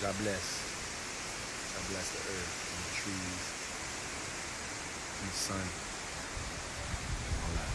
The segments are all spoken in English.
God bless. God bless the earth and the trees and the sun. All that.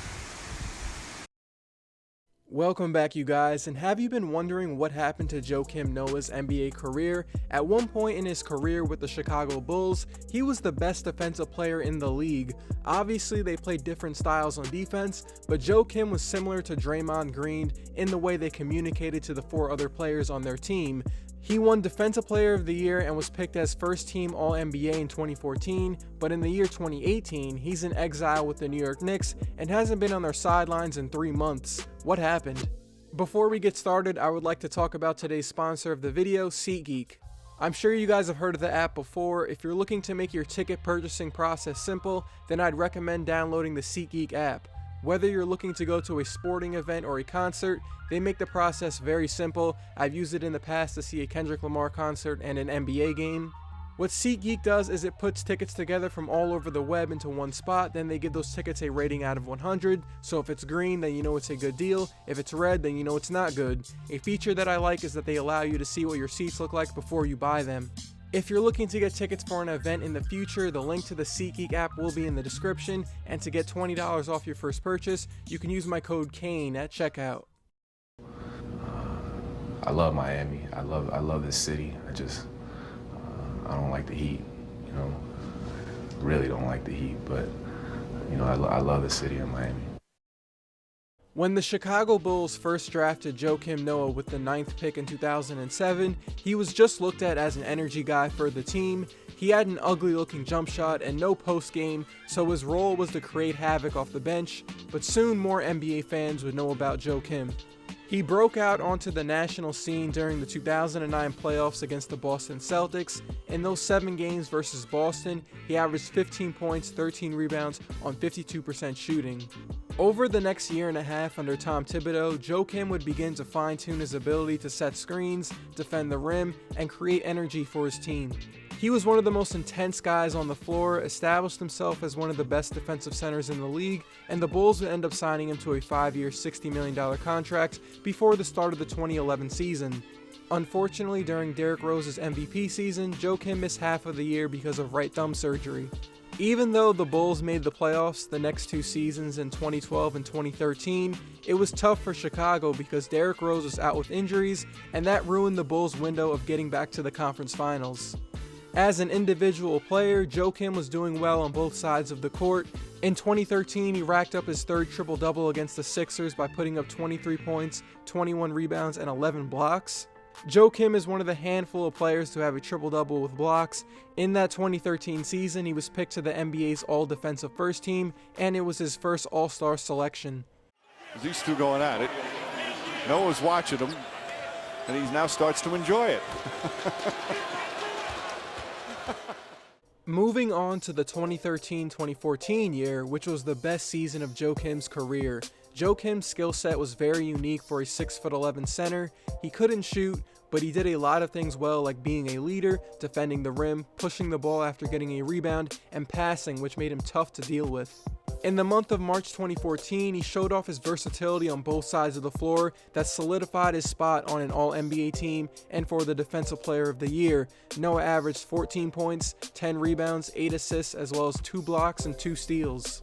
Welcome back, you guys, and have you been wondering what happened to Joakim Noah's NBA career? At one point in his career with the Chicago Bulls, he was the best defensive player in the league. Obviously, they played different styles on defense, but Joakim was similar to Draymond Green in the way they communicated to the four other players on their team. He won Defensive Player of the Year and was picked as first team All-NBA in 2014, but in the year 2018, he's in exile with the New York Knicks and hasn't been on their sidelines in 3 months. What happened? Before we get started, I would like to talk about today's sponsor of the video, SeatGeek. I'm sure you guys have heard of the app before. If you're looking to make your ticket purchasing process simple, then I'd recommend downloading the SeatGeek app. Whether you're looking to go to a sporting event or a concert, they make the process very simple. I've used it in the past to see a Kendrick Lamar concert and an NBA game. What SeatGeek does is it puts tickets together from all over the web into one spot, then they give those tickets a rating out of 100. So if it's green, then you know it's a good deal. If it's red, then you know it's not good. A feature that I like is that they allow you to see what your seats look like before you buy them. If you're looking to get tickets for an event in the future, the link to the SeatGeek app will be in the description, and to get $20 off your first purchase, you can use my code CAINE at checkout. I love Miami. I love this city. I don't like the heat, you know. Really don't like the heat, but you know, I love the city of Miami. When the Chicago Bulls first drafted Joakim Noah with the 9th pick in 2007, he was just looked at as an energy guy for the team. He had an ugly looking jump shot and no post game, so his role was to create havoc off the bench, but soon more NBA fans would know about Joakim. He broke out onto the national scene during the 2009 playoffs against the Boston Celtics. In those 7 games versus Boston, he averaged 15 points, 13 rebounds on 52% shooting. Over the next year and a half under Tom Thibodeau, Joakim would begin to fine-tune his ability to set screens, defend the rim, and create energy for his team. He was one of the most intense guys on the floor, established himself as one of the best defensive centers in the league, and the Bulls would end up signing him to a 5-year, $60 million contract before the start of the 2011 season. Unfortunately, during Derrick Rose's MVP season, Joakim missed half of the year because of right thumb surgery. Even though the Bulls made the playoffs the next 2 seasons in 2012 and 2013, it was tough for Chicago because Derrick Rose was out with injuries, and that ruined the Bulls' window of getting back to the conference finals. As an individual player, Joakim was doing well on both sides of the court. In 2013, he racked up his 3rd triple-double against the Sixers by putting up 23 points, 21 rebounds, and 11 blocks. Joakim is one of the handful of players to have a triple-double with blocks. In that 2013 season, he was picked to the NBA's All-Defensive First Team, and it was his first All-Star selection. These two going at it. Noah's watching him, and he now starts to enjoy it. Moving on to the 2013-2014 year, which was the best season of Joakim's career. Joakim's skill set was very unique for a 6'11" center. He couldn't shoot, but he did a lot of things well, like being a leader, defending the rim, pushing the ball after getting a rebound, and passing, which made him tough to deal with. In the month of March 2014, he showed off his versatility on both sides of the floor that solidified his spot on an All-NBA team and for the Defensive Player of the Year. Noah averaged 14 points, 10 rebounds, 8 assists, as well as 2 blocks and 2 steals.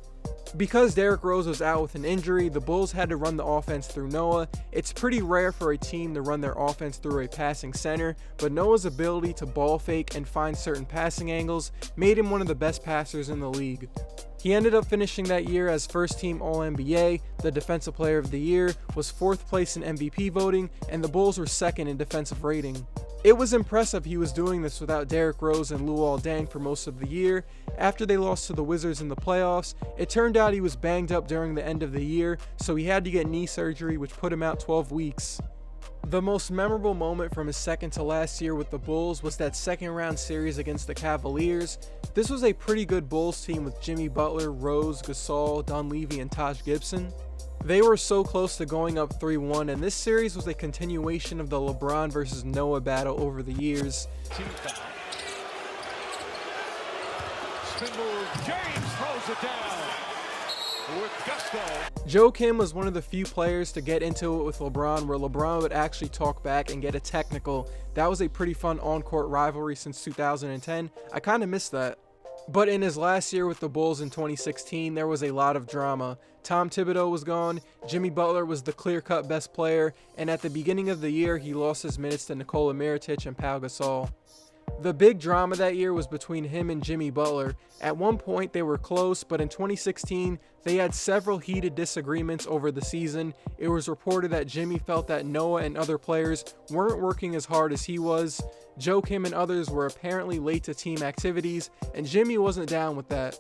Because Derrick Rose was out with an injury, the Bulls had to run the offense through Noah. It's pretty rare for a team to run their offense through a passing center, but Noah's ability to ball fake and find certain passing angles made him one of the best passers in the league. He ended up finishing that year as first team All-NBA, the Defensive Player of the Year, was 4th place in MVP voting, and the Bulls were 2nd in defensive rating. It was impressive he was doing this without Derrick Rose and Luol Deng for most of the year. After they lost to the Wizards in the playoffs, it turned out he was banged up during the end of the year, so he had to get knee surgery, which put him out 12 weeks. The most memorable moment from his second to last year with the Bulls was that 2nd round series against the Cavaliers. This was a pretty good Bulls team with Jimmy Butler, Rose, Gasol, Dunleavy, and Taj Gibson. They were so close to going up 3-1, and this series was a continuation of the LeBron versus Noah battle over the years. Team foul. Spin move, James throws it down. with gusto. Joakim was one of the few players to get into it with LeBron, where LeBron would actually talk back and get a technical. That was a pretty fun on-court rivalry since 2010. I kind of missed that. But in his last year with the Bulls in 2016, there was a lot of drama. Tom Thibodeau was gone, Jimmy Butler was the clear-cut best player, and at the beginning of the year, he lost his minutes to Nikola Mirotic and Pau Gasol. The big drama that year was between him and Jimmy Butler. At one point they were close, but in 2016 they had several heated disagreements over the season. It was reported that Jimmy felt that Noah and other players weren't working as hard as he was. Joakim and others were apparently late to team activities, and Jimmy wasn't down with that.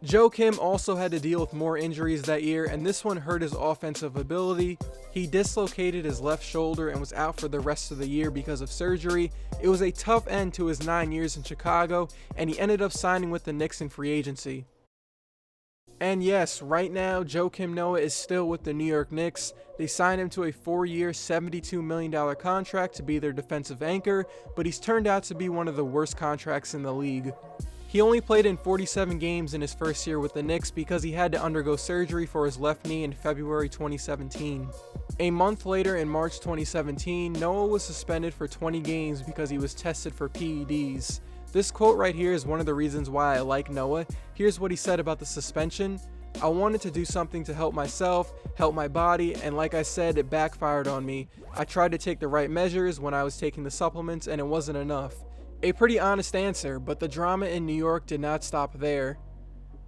Joakim also had to deal with more injuries that year, and this one hurt his offensive ability. He dislocated his left shoulder and was out for the rest of the year because of surgery. It was a tough end to his 9 years in Chicago, and he ended up signing with the Knicks in free agency. And yes, right now, Joakim Noah is still with the New York Knicks. They signed him to a 4-year, $72 million contract to be their defensive anchor, but he's turned out to be one of the worst contracts in the league. He only played in 47 games in his first year with the Knicks because he had to undergo surgery for his left knee in February 2017. A month later, in March 2017, Noah was suspended for 20 games because he was tested for PEDs. This quote right here is one of the reasons why I like Noah. Here's what he said about the suspension. "I wanted to do something to help myself, help my body, and like I said, it backfired on me. I tried to take the right measures when I was taking the supplements and it wasn't enough." A pretty honest answer, but the drama in New York did not stop there.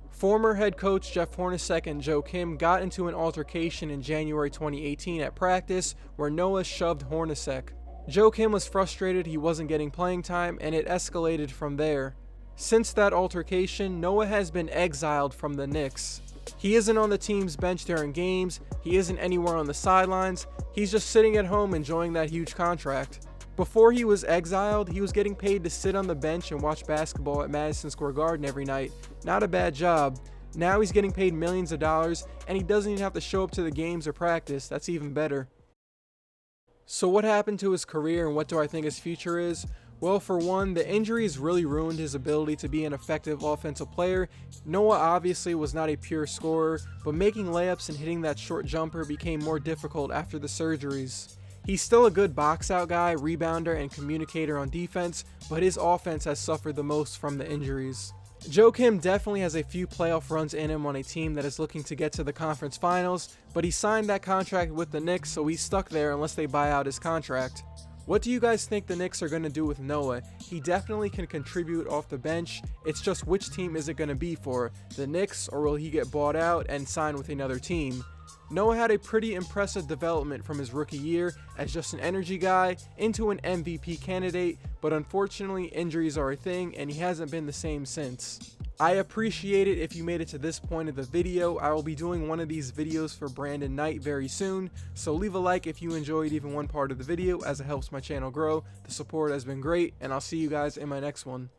Former head coach Jeff Hornacek and Joakim got into an altercation in January 2018 at practice where Noah shoved Hornacek. Joakim was frustrated he wasn't getting playing time, and it escalated from there. Since that altercation, Noah has been exiled from the Knicks. He isn't on the team's bench during games, he isn't anywhere on the sidelines, he's just sitting at home enjoying that huge contract. Before he was exiled, he was getting paid to sit on the bench and watch basketball at Madison Square Garden every night. Not a bad job. Now he's getting paid millions of dollars, and he doesn't even have to show up to the games or practice. That's even better. So what happened to his career and what do I think his future is? Well, for one, the injuries really ruined his ability to be an effective offensive player. Noah obviously was not a pure scorer, but making layups and hitting that short jumper became more difficult after the surgeries. He's still a good box-out guy, rebounder, and communicator on defense, but his offense has suffered the most from the injuries. Joakim definitely has a few playoff runs in him on a team that is looking to get to the conference finals, but he signed that contract with the Knicks, so he's stuck there unless they buy out his contract. What do you guys think the Knicks are going to do with Noah? He definitely can contribute off the bench. It's just which team is it going to be for? The Knicks, or will he get bought out and sign with another team? Noah had a pretty impressive development from his rookie year as just an energy guy into an MVP candidate, but unfortunately injuries are a thing and he hasn't been the same since. I appreciate it if you made it to this point of the video. I will be doing one of these videos for Brandon Knight very soon, so leave a like if you enjoyed even one part of the video as it helps my channel grow. The support has been great, and I'll see you guys in my next one.